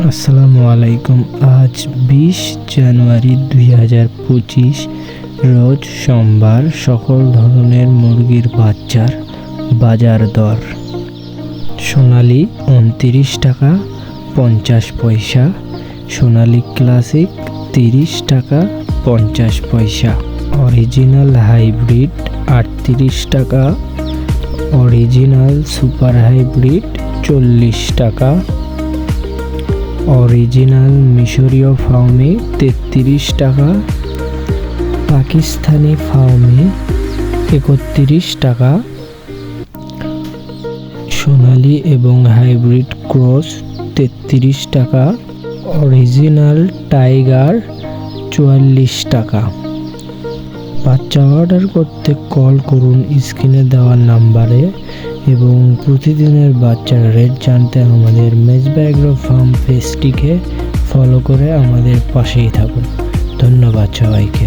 আসসালামু আলাইকুম। আজ 20 জানুয়ারি 2025 রোজ সোমবার। সকল ধরনের মুরগির বাচ্চার বাজার দর: সোনালী 29 টাকা 50 পয়সা, সোনালী ক্লাসিক 30 টাকা 50 পয়সা, অরিজিনাল হাইব্রিড 38 টাকা, অরিজিনাল সুপার হাইব্রিড 40 টাকা, অরিজিনাল মিশরীয় ফার্মে 33 টাকা, পাকিস্তানি ফার্মে 31 টাকা, সোনালী এবং হাইব্রিড ক্রস 33 টাকা, অরিজিনাল টাইগার 44 টাকা। বাচ্চা অর্ডার করতে কল করুন স্ক্রিনে দেওয়া নাম্বারে এবং প্রতিদিনের বাচ্চার রেট জানতে আমাদের মেজবা এগ্রো ফার্ম পেজটিকে ফলো করে আমাদের পাশেই থাকুন। ধন্যবাদ সবাইকে।